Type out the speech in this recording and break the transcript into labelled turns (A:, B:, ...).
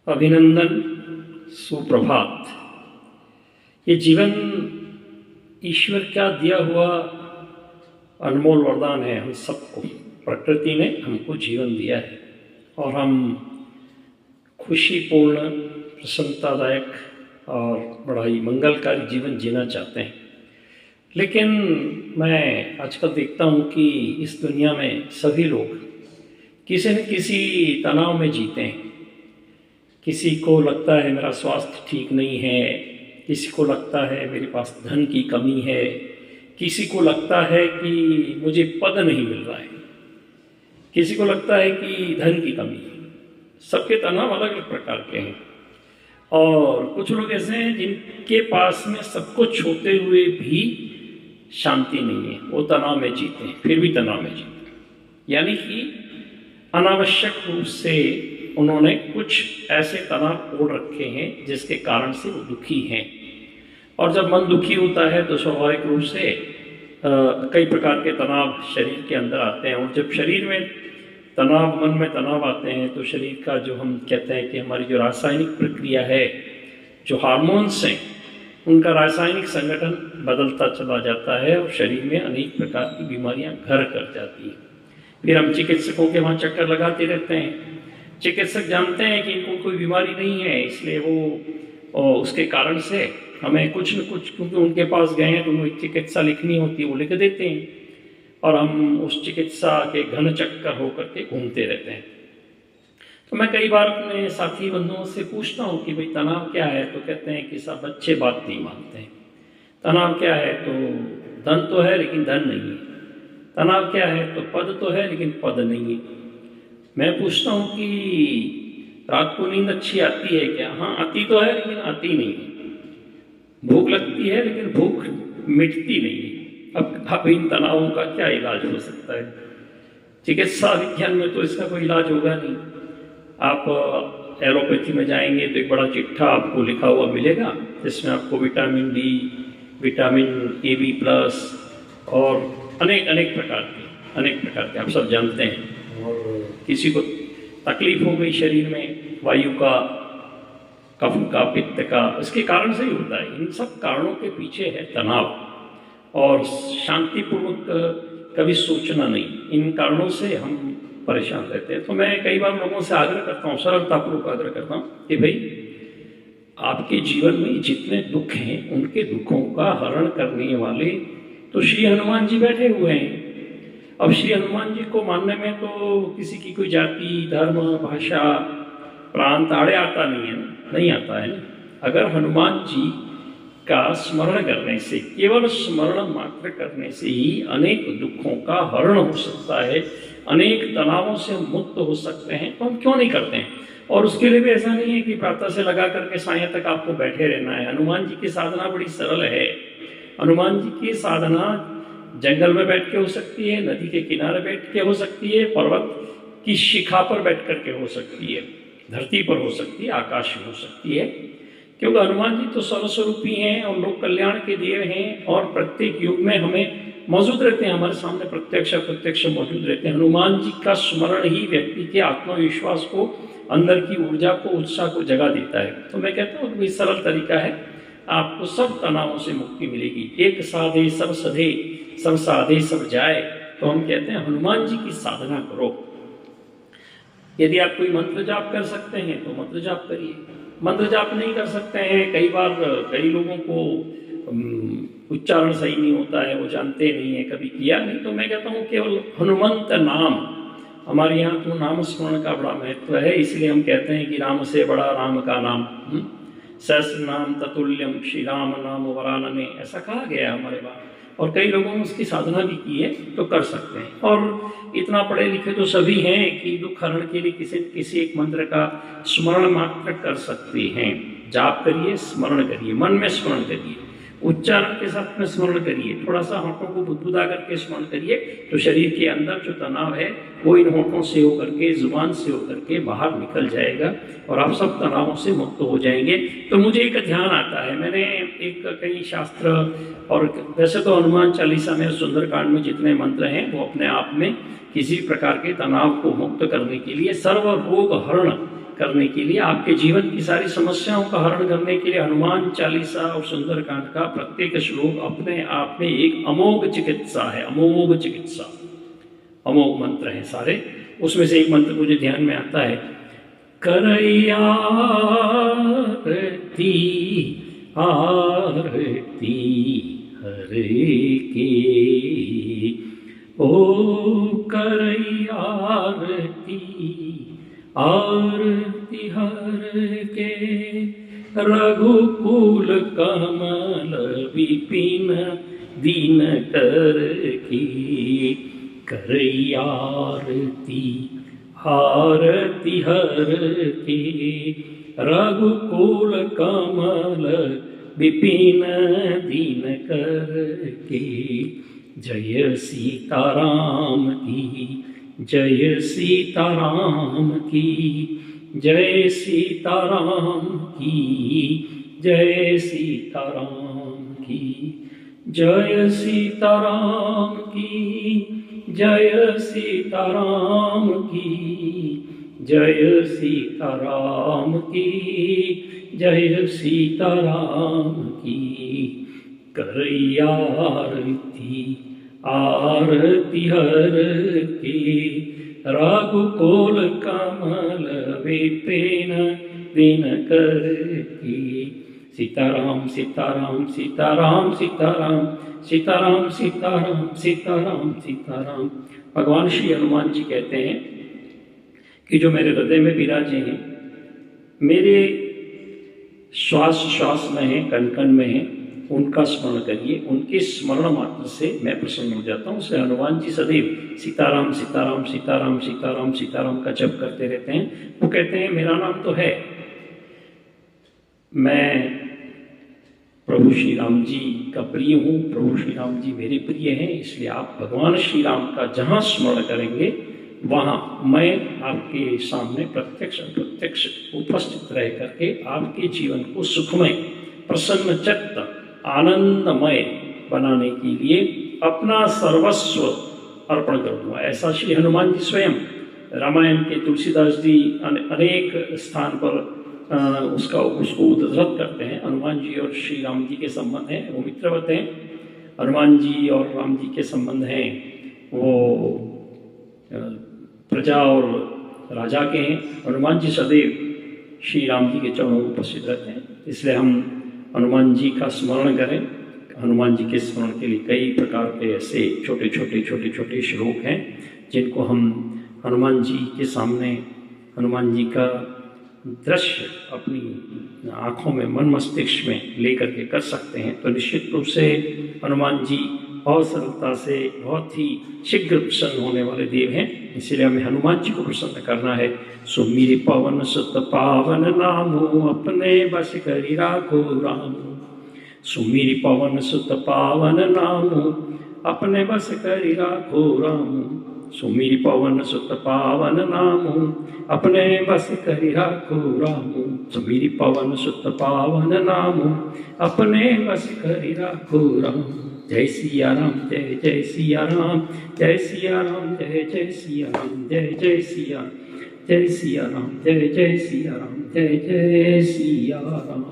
A: अभिनंदन, सुप्रभात। ये जीवन ईश्वर का दिया हुआ अनमोल वरदान है हम सबको। प्रकृति ने हमको जीवन दिया है और हम खुशीपूर्ण, प्रसन्नतादायक और बड़ा ही मंगलकारी जीवन जीना चाहते हैं। लेकिन मैं आजकल देखता हूँ कि इस दुनिया में सभी लोग किसी न किसी तनाव में जीते हैं। किसी को लगता है मेरा स्वास्थ्य ठीक नहीं है, किसी को लगता है मेरे पास धन की कमी है, किसी को लगता है कि मुझे पद नहीं मिल रहा है, किसी को लगता है कि धन की कमी है। सबके तनाव अलग अलग प्रकार के हैं और कुछ लोग ऐसे हैं जिनके पास में सब कुछ होते हुए भी शांति नहीं है, वो तनाव में जीते हैं, फिर भी तनाव में जीते हैं। यानी कि अनावश्यक रूप से उन्होंने कुछ ऐसे तनाव ओढ़ रखे हैं जिसके कारण से वो दुखी हैं। और जब मन दुखी होता है तो स्वाभाविक रूप से कई प्रकार के तनाव शरीर के अंदर आते हैं। और जब शरीर में तनाव, मन में तनाव आते हैं तो शरीर का जो हम कहते हैं कि हमारी जो रासायनिक प्रक्रिया है, जो हार्मोन्स हैं, उनका रासायनिक संगठन बदलता चला जाता है और शरीर में अनेक प्रकार की बीमारियां घर कर जाती हैं। फिर हम चिकित्सकों के वहाँ चक्कर लगाते रहते हैं। चिकित्सक जानते हैं कि इनको कोई बीमारी नहीं है, इसलिए वो उसके कारण से हमें कुछ न कुछ, क्योंकि उनके पास गए हैं तो उनको चिकित्सा लिखनी होती है, वो लिख देते हैं और हम उस चिकित्सा के घन चक्कर होकर के घूमते रहते हैं। तो मैं कई बार अपने साथी बंधुओं से पूछता हूँ कि भाई तनाव क्या है, तो कहते हैं कि सब अच्छे बात नहीं मानते हैं। तनाव क्या है, तो धन तो है लेकिन धन नहीं है। तनाव क्या है, तो पद तो है लेकिन पद नहीं है। मैं पूछता हूँ कि रात को नींद अच्छी आती है क्या? हाँ, आती तो है लेकिन आती नहीं है। भूख लगती है लेकिन भूख मिटती नहीं है। अब इन तनावों का क्या इलाज हो सकता है? चिकित्सा विज्ञान में तो इसका कोई इलाज होगा नहीं। आप एलोपैथी में जाएंगे तो एक बड़ा चिट्ठा आपको लिखा हुआ मिलेगा जिसमें आपको विटामिन डी, विटामिन AB+ और अनेक प्रकार के आप सब जानते हैं। और किसी को तकलीफ हो गई शरीर में, वायु का, कफ का, पित्त का, इसके कारण से ही होता है। इन सब कारणों के पीछे है तनाव और शांतिपूर्वक कभी सोचना नहीं। इन कारणों से हम परेशान रहते हैं। तो मैं कई बार लोगों से आग्रह करता हूँ, सरलतापूर्वक आग्रह करता हूँ कि भाई आपके जीवन में जितने दुख हैं उनके दुखों का हरण करने वाले तो श्री हनुमान जी बैठे हुए हैं। अब श्री हनुमान जी को मानने में तो किसी की कोई जाति, धर्म, भाषा, प्रांत आड़े आता नहीं आता है ना। अगर हनुमान जी का स्मरण करने से, केवल स्मरण मात्र करने से ही अनेक दुखों का हरण हो सकता है, अनेक तनावों से मुक्त हो सकते हैं, तो हम क्यों नहीं करते हैं? और उसके लिए भी ऐसा नहीं है कि प्रातः से लगा करके साय तक आपको बैठे रहना है। हनुमान जी की साधना बड़ी सरल है। हनुमान जी की साधना जंगल में बैठ के हो सकती है, नदी के किनारे बैठ के हो सकती है, पर्वत की शिखा पर बैठ करके हो सकती है, धरती पर हो सकती है, आकाश में हो सकती है। क्योंकि हनुमान जी तो सर्वस्वरूपी हैं और लोक कल्याण के देव हैं और प्रत्येक युग में हमें मौजूद रहते हैं, हमारे सामने प्रत्यक्ष मौजूद रहते हैं। हनुमान जी का स्मरण ही व्यक्ति के आत्मविश्वास को, अंदर की ऊर्जा को, उत्साह को जगा देता है। तो मैं कहता हूँ कि सरल तरीका है, आपको सब तनावों से मुक्ति मिलेगी। एक साधे सब सधे, सब साधे सब जाए। तो हम कहते हैं हनुमान जी की साधना करो। यदि आप कोई मंत्र जाप कर सकते हैं तो मंत्र जाप करिए। मंत्र जाप नहीं कर सकते हैं, कई बार कई लोगों को उच्चारण सही नहीं होता है, वो जानते नहीं है, कभी किया नहीं, तो मैं कहता हूँ केवल हनुमंत नाम, हमारे यहाँ तो नाम स्मरण का बड़ा महत्व है। इसलिए हम कहते हैं कि राम से बड़ा राम का नाम, सहस्र नाम ततुल्यम श्री राम नाम वरानने, ऐसा कहा गया है हमारे वहाँ। और कई लोगों ने उसकी साधना भी की है, तो कर सकते हैं। और इतना पढ़े लिखे तो सभी हैं कि दुख हरण के लिए किसी एक मंत्र का स्मरण मात्र कर सकते हैं। जाप करिए, स्मरण करिए, मन में स्मरण करिए, उच्चारण के साथ में स्मरण करिए, थोड़ा सा होठों को बुदबुदा करके स्मरण करिए, तो शरीर के अंदर जो तनाव है वो इन होठों से होकर के, जुबान से होकर के बाहर निकल जाएगा और आप सब तनावों से मुक्त हो जाएंगे। तो मुझे एक ध्यान आता है, मैंने एक कई शास्त्र, और वैसे तो हनुमान चालीसा में, सुंदरकांड में जितने मंत्र हैं वो अपने आप में किसी प्रकार के तनाव को मुक्त करने के लिए, सर्व रोग हरण करने के लिए, आपके जीवन की सारी समस्याओं का हरण करने के लिए हनुमान चालीसा और सुंदरकांड का प्रत्येक श्लोक अपने आप में एक अमोघ चिकित्सा है। अमोघ चिकित्सा, अमोघ मंत्र हैं सारे। उसमें से एक मंत्र मुझे ध्यान में आता है, करैया आरती आरती हरे की, ओ करैया आरती आरती हर के, रघुकुल कमल विपिन दीनकर की, करैया आरती आरती हर के, रघुकुल कमल विपिन दीनकर के। जय सीताराम की, जय सीताराम की, जय सीताराम की, जय सीताराम की, जय सीताराम की, जय सीताराम की, जय सीताराम की, जय सीताराम की। करैया आरती आरती हर के, रघुकुल कमल विपिन दिनकर की। सीताराम सीताराम सीताराम सीताराम सीताराम सीताराम सीताराम सीताराम। भगवान श्री हनुमान जी कहते हैं कि जो मेरे हृदय में विराजे हैं, मेरे श्वास श्वास में हैं, कण कण में हैं, उनका स्मरण करिए। उनके स्मरण मात्र से मैं प्रसन्न हो जाता हूँ। इसलिए हनुमान जी सदैव सीताराम सीताराम सीताराम सीताराम सीताराम का जप करते रहते हैं। वो कहते हैं मेरा नाम तो है, मैं प्रभु श्री राम जी का प्रिय हूँ, प्रभु श्री राम जी मेरे प्रिय हैं। इसलिए आप भगवान श्री राम का जहाँ स्मरण करेंगे वहाँ मैं आपके सामने प्रत्यक्ष अप्रत्यक्ष उपस्थित रह करके आपके जीवन को सुखमय, प्रसन्न चित्त, आनंदमय बनाने के लिए अपना सर्वस्व अर्पण करूँगा। ऐसा श्री हनुमान जी स्वयं रामायण के तुलसीदास जी अनेक स्थान पर उसको उद्धृत करते हैं। हनुमान जी और श्री राम जी के संबंध हैं, वो मित्रवत हैं। हनुमान जी और राम जी के संबंध हैं, वो प्रजा और राजा के हैं। हनुमान जी सदैव श्री राम जी के चरणों में उपस्थित रहते हैं। इसलिए हम हनुमान जी का स्मरण करें। हनुमान जी के स्मरण के लिए कई प्रकार के ऐसे छोटे छोटे श्लोक हैं जिनको हम हनुमान जी के सामने, हनुमान जी का दृश्य अपनी आँखों में, मन मस्तिष्क में लेकर के कर सकते हैं। तो निश्चित रूप से हनुमान जी बहुत सरलता से, बहुत ही शीघ्र प्रसन्न होने वाले देव हैं। इसलिए हमें हनुमान जी को प्रसन्न करना है। सुमिरि पवन सुत पावन नामो, अपने बस करि राखो राम। सुमिरि पवन सुत पावन नामो, अपने बस करि राखो राम। सुमिरि पवन सुत पावन नामो, अपने बस करि राखो राम। सुमिरि पवन सुत पावन नामो, अपने बस करि राखो राम। जय सिया राम, जय जय सिया राम, जय सिया राम, जय जय सिया राम, जय जय सिया, जय सिया राम, जय जय सिया राम, जय जय सिया राम।